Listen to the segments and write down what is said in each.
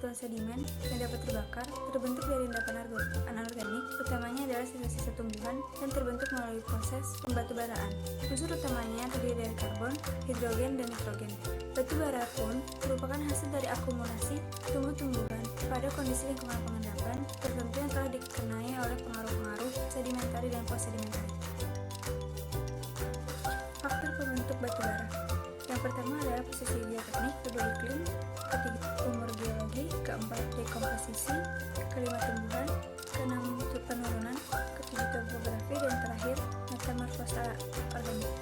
batuan sedimen yang dapat terbakar, terbentuk dari endapan anorganik, utamanya adalah sisa-sisa tumbuhan dan terbentuk melalui proses pembatubaraan. Unsur utamanya terdiri dari karbon, hidrogen, dan nitrogen. Batu bara pun merupakan hasil dari akumulasi tumbuh-tumbuhan pada kondisi lingkungan pengendapan tertentu yang telah dikenai oleh pengaruh-pengaruh sedimentari dan post-sedimentari. Faktor pembentuk batu bara. Yang pertama adalah posisi geoteknik, kedua iklim, ketiga umur geologi, keempat dekomposisi, kelima tumbuhan, keenam penurunan, ketujuh topografi, dan terakhir metamorfosa organik.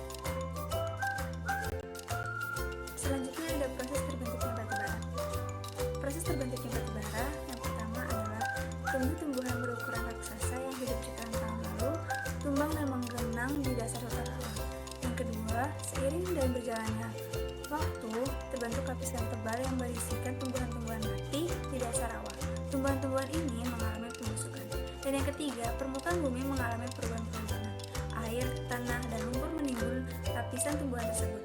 Selanjutnya ada proses terbentuknya batu bara. Proses terbentuknya batu bara yang pertama adalah tumbuh-tumbuhan berukuran raksasa yang hidup jutaan tahun lalu tumbang dan menggenang di dasar tata alam. Yang kedua, seiring dan berjalannya waktu, terbentuk lapisan tebal yang berisikan tumbuhan-tumbuhan mati di dasar rawa. Tumbuhan-tumbuhan ini mengalami pembusukan. Dan yang ketiga, permukaan bumi mengalami perubahan-perubahan. Air, tanah, dan lumpur menimbun lapisan tumbuhan tersebut,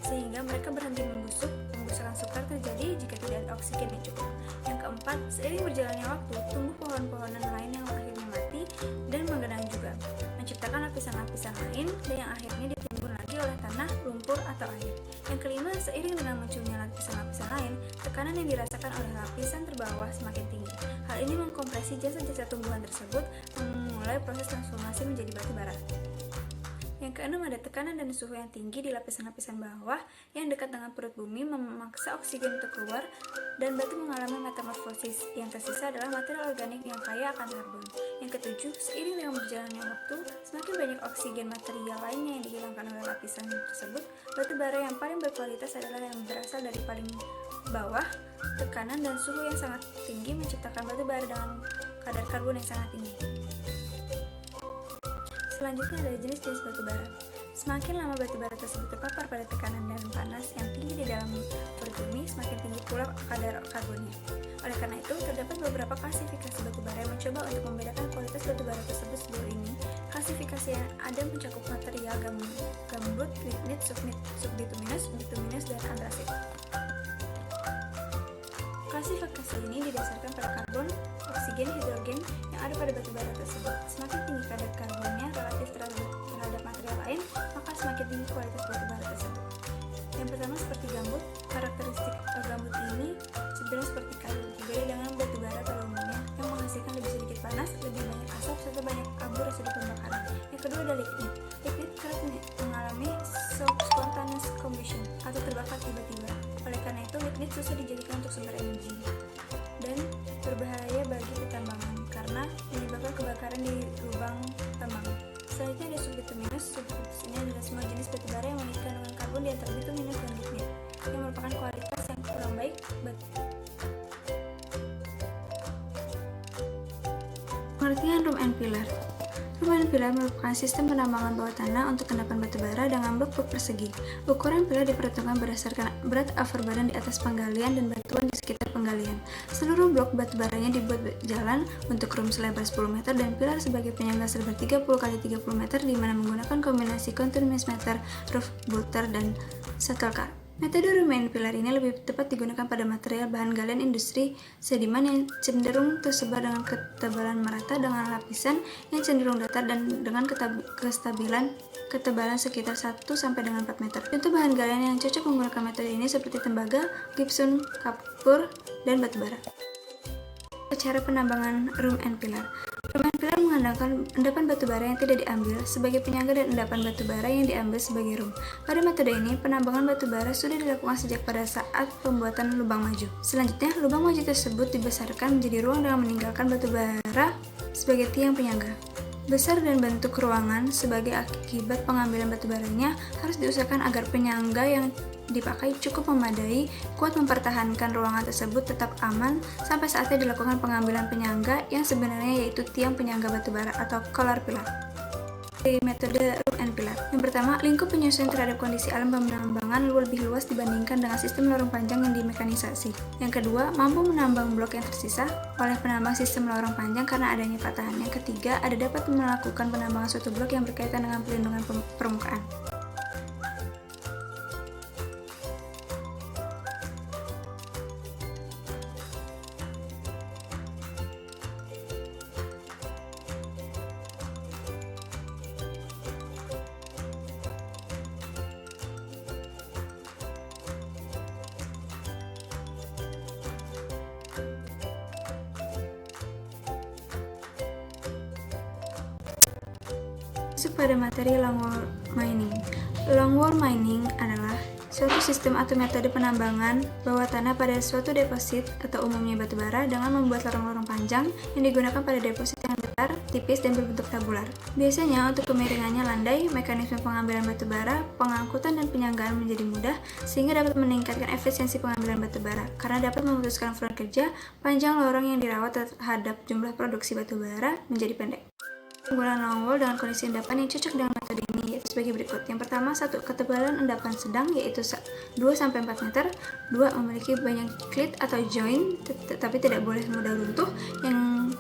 sehingga mereka berhenti membusuk. Pembusukan sukar terjadi jika tidak ada oksigen yang cukup. Yang keempat, seiring berjalannya waktu, tumbuh pohon-pohonan lain yang akhirnya mati dan menggenang juga, menciptakan lapisan-lapisan lain dan yang akhirnya ditimbun lagi oleh tanah, lumpur, atau air. Yang kelima, seiring dengan munculnya lapisan-lapisan lain, tekanan yang dirasakan oleh lapisan terbawah semakin tinggi. Hal ini mengkompresi jasa-jasa tumbuhan tersebut, memulai proses transformasi menjadi batu bara. Yang keenam, ada tekanan dan suhu yang tinggi di lapisan-lapisan bawah yang dekat dengan perut bumi memaksa oksigen untuk keluar dan batu mengalami metamorfosis. Yang tersisa adalah material organik yang kaya akan karbon. Yang ketujuh, seiring dengan berjalannya waktu, semakin banyak oksigen material lainnya yang dihilangkan oleh lapisan tersebut. Batu bara yang paling berkualitas adalah yang berasal dari paling bawah. Tekanan dan suhu yang sangat tinggi menciptakan batu bara dengan kadar karbon yang sangat tinggi. Selanjutnya adalah jenis-jenis batu bara. Semakin lama batu bara tersebut terpapar pada tekanan dan panas yang tinggi di dalam perut bumi, semakin tinggi pula kadar karbonnya. Oleh karena itu, terdapat beberapa klasifikasi batu bara yang mencoba untuk membedakan kualitas batu bara tersebut sejauh ini. Klasifikasi yang ada mencakup material gambut, lignit, subbituminous, bituminous, dan antrasit. Klasifikasi ini didasarkan pada karbon, oksigen, hidrogen yang ada pada batu bara tersebut. Semakin tinggi kadar karbonnya relatif terhadap material lain, maka semakin tinggi kualitas batu bara tersebut. Yang pertama seperti gambut. Karakteristik gambut ini cenderung seperti kayu, berbeda dengan batu bara pada umumnya yang menghasilkan lebih sedikit panas, lebih banyak asap, serta banyak abu residu pembakaran. Yang kedua ada lignit. Lignit kerap mengalami spontaneous combustion atau terbakar tiba-tiba. Oleh karena itu, lignit susah dijadikan untuk sumber energi dan berbahaya bagi pertambangan karena menyebabkan kebakaran di lubang tambang. Selanjutnya ada subbituminous. Subbituminous ini adalah semua jenis batu bara yang memiliki kandungan karbon di antara bituminous dan lignit, yang merupakan kualitas yang kurang baik Pengertian room and pillar. Room and pillar merupakan sistem penambangan bawah tanah untuk endapan batu bara dengan blok-blok persegi. Ukuran pillar diperhitungkan berdasarkan berat overburden di atas penggalian dan batuan di sekitar penggalian. Seluruh blok batu baranya dibuat jalan untuk room selebar 10 meter dan pilar sebagai penyangga selebar 30 x 30 meter di mana menggunakan kombinasi continuous meter, roof bolter, dan shuttlecar. Metode room and pillar ini lebih tepat digunakan pada material bahan galian industri sediman yang cenderung tersebar dengan ketebalan merata dengan lapisan yang cenderung datar dan dengan ketebalan sekitar 1 sampai dengan 4 meter. Contoh bahan galian yang cocok menggunakan metode ini seperti tembaga, gypsum, kapur, dan batu bara. Cara penambangan room and pillar. Room and pillar mengandalkan endapan batu bara yang tidak diambil sebagai penyangga dan endapan batu bara yang diambil sebagai room. Pada metode ini, penambangan batu bara sudah dilakukan sejak pada saat pembuatan lubang maju. Selanjutnya, lubang maju tersebut dibesarkan menjadi ruang dengan meninggalkan batu bara sebagai tiang penyangga. Besar dan bentuk ruangan sebagai akibat pengambilan batu baranya harus diusahakan agar penyangga yang dipakai cukup memadai, kuat mempertahankan ruangan tersebut tetap aman sampai saatnya dilakukan pengambilan penyangga yang sebenarnya yaitu tiang penyangga batu bara atau collar pillar. Dari metode room and pillar. Yang pertama, lingkup penyesuaian terhadap kondisi alam penambangan lebih luas dibandingkan dengan sistem lorong panjang yang dimekanisasi. Yang kedua, mampu menambang blok yang tersisa oleh penambang sistem lorong panjang karena adanya patahan. Yang ketiga, ada dapat melakukan penambangan suatu blok yang berkaitan dengan pelindungan permukaan. Masuk pada materi longwall mining. Longwall mining adalah suatu sistem atau metode penambangan bawah tanah pada suatu deposit atau umumnya batu bara dengan membuat lorong-lorong panjang yang digunakan pada deposit yang datar, tipis, dan berbentuk tabular. Biasanya untuk kemiringannya landai, mekanisme pengambilan batu bara, pengangkutan dan penyanggaan menjadi mudah sehingga dapat meningkatkan efisiensi pengambilan batu bara karena dapat memutuskan front kerja, panjang lorong yang dirawat terhadap jumlah produksi batu bara menjadi pendek. Penggunaan longwall dengan kondisi endapan yang cocok dengan metode ini yaitu sebagai berikut. Yang pertama, 1. Ketebalan endapan sedang yaitu 2-4 meter. 2. Memiliki banyak klit atau join tetapi tidak boleh mudah runtuh. Yang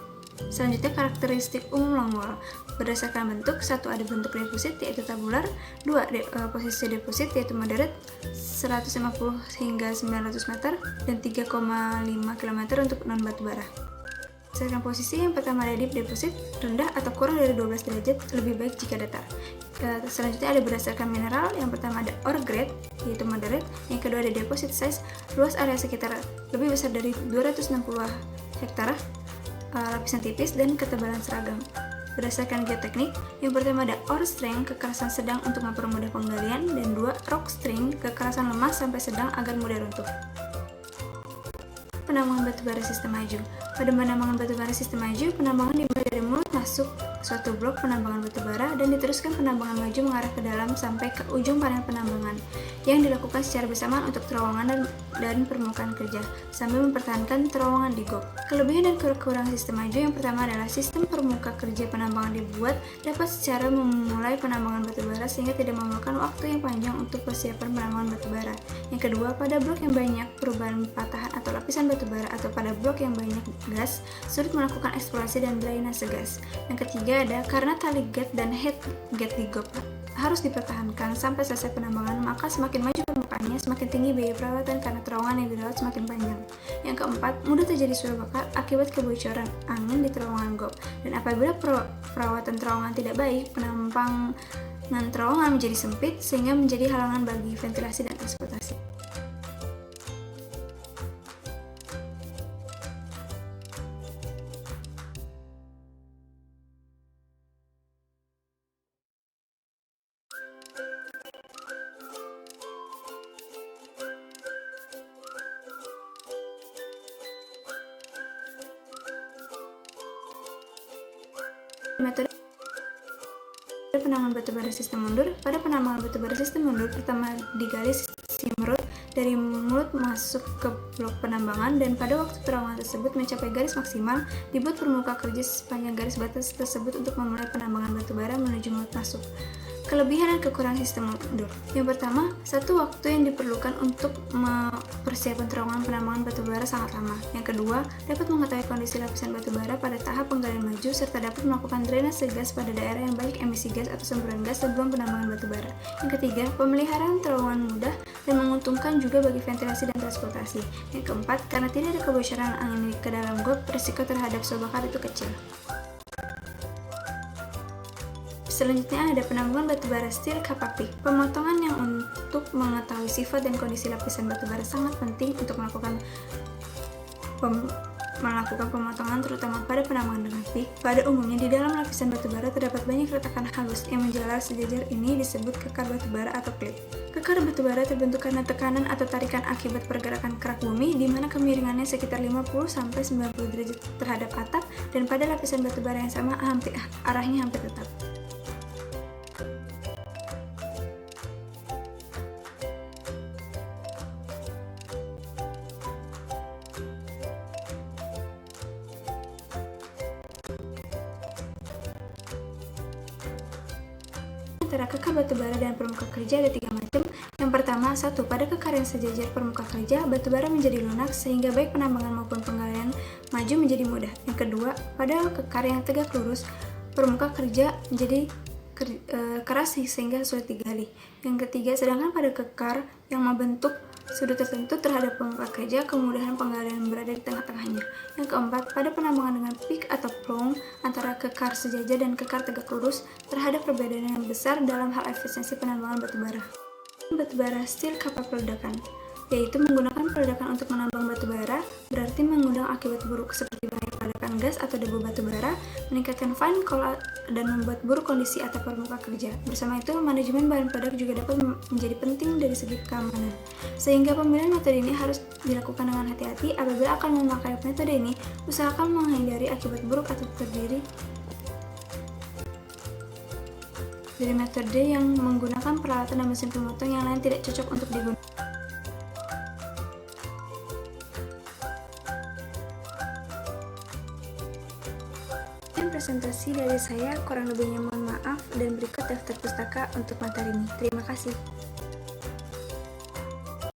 selanjutnya, karakteristik umum longwall berdasarkan bentuk. 1. Ada bentuk deposit yaitu tabular. 2. Posisi deposit yaitu moderate 150 hingga 900 meter dan 3,5 km untuk non batu bara. Berdasarkan posisi, yang pertama ada deep deposit, rendah atau kurang dari 12 derajat, lebih baik jika datar. Selanjutnya ada berdasarkan mineral, yang pertama ada ore grade, yaitu moderate, yang kedua ada deposit size, luas area sekitar lebih besar dari 260 hektar, lapisan tipis, dan ketebalan seragam. Berdasarkan geoteknik, yang pertama ada ore strength, kekerasan sedang untuk mempermudah penggalian, dan 2. Rock strength, kekerasan lemah sampai sedang agar mudah runtuh. Penambangan batubara sistem maju. Pada penambangan batubara sistem maju, penambangan dimulai dari mulut masuk suatu blok penambangan batubara dan diteruskan penambangan maju mengarah ke dalam sampai ke ujung panel penambangan yang dilakukan secara bersamaan untuk terowongan dan permukaan kerja sambil mempertahankan terowongan di gok. Kelebihan dan kekurangan sistem maju, yang pertama adalah sistem permuka kerja penambangan dibuat dapat secara memulai penambangan batubara sehingga tidak memerlukan waktu yang panjang untuk persiapan penambangan batubara. Yang kedua, pada blok yang banyak perubahan patahan atau lapisan batubara atau pada blok yang banyak gas, sulit melakukan eksplorasi dan drainase gas. Yang ketiga ada karena tali gate dan head gate di gok harus dipertahankan sampai selesai penambangan, maka semakin maju permukaannya, semakin tinggi biaya perawatan karena terowongan yang dirawat semakin panjang. Yang keempat, mudah terjadi suara bakar akibat kebocoran angin di terowongan gok. Dan apabila perawatan terowongan tidak baik, penambangan terowongan menjadi sempit sehingga menjadi halangan bagi ventilasi dan transportasi. Metode penambangan batubara sistem mundur. Pada penambangan batubara sistem mundur, pertama digali simmerut dari mulut masuk ke blok penambangan dan pada waktu terowongan tersebut mencapai garis maksimal, dibuat permuka kerja sepanjang garis batas tersebut untuk memulai penambangan batubara menuju mulut masuk. Kelebihan dan kekurangan sistem mundur. Yang pertama, satu waktu yang diperlukan untuk persiapan terowongan penambangan batubara sangat lama. Yang kedua, dapat mengetahui kondisi lapisan batubara pada tahap penggalian maju serta dapat melakukan drainase gas pada daerah yang banyak emisi gas atau semburan gas sebelum penambangan batubara. Yang ketiga, pemeliharaan terowongan mudah dan menguntungkan juga bagi ventilasi dan transportasi. Yang keempat, karena tidak ada kebocoran angin ke dalam gok, risiko terhadap suara bakar itu kecil. Selanjutnya ada penambangan batubara steel kapapik. Pemotongan yang untuk mengetahui sifat dan kondisi lapisan batubara sangat penting untuk melakukan pemotongan terutama pada penambangan dengan pik. Pada umumnya di dalam lapisan batubara terdapat banyak retakan halus yang menjalar sejajar, ini disebut kekar batubara atau klip. Kekar batubara terbentuk karena tekanan atau tarikan akibat pergerakan kerak bumi di mana kemiringannya sekitar 50-90 derajat terhadap atap dan pada lapisan batubara yang sama arahnya hampir tetap. Antara kekar batubara dan permuka kerja ada 3 macam. Yang pertama, 1. Pada kekar yang sejajar permuka kerja, batubara menjadi lunak sehingga baik penambangan maupun penggalian maju menjadi mudah. Yang kedua, pada kekar yang tegak lurus, permuka kerja menjadi keras sehingga sulit digali. Yang ketiga, sedangkan pada kekar yang membentuk sudut tertentu terhadap permuka kerja, kemudahan penggalian berada di tengah-tengahnya. Yang keempat, pada penambangan dengan pik atau plong antara kekar sejajar dan kekar tegak lurus terhadap perbedaan yang besar dalam hal efisiensi penambangan batubara. Batubara steel kapal peledakan, yaitu menggunakan peledakan untuk menambang batubara berarti mengundang akibat buruk seperti bahaya peledakan mengeluarkan gas atau debu batu bara, meningkatkan fine coal, dan membuat buruk kondisi atap permukaan kerja. Bersama itu, manajemen bahan peledak juga dapat menjadi penting dari segi keamanan. Sehingga pemilihan metode ini harus dilakukan dengan hati-hati. Apabila akan memakai metode ini, usahakan menghindari akibat buruk atau terdiri dari metode yang menggunakan peralatan dan mesin pemotong yang lain tidak cocok untuk digunakan. Presentasi dari saya, kurang lebihnya mohon maaf, dan berikut daftar pustaka untuk materi ini. Terima kasih.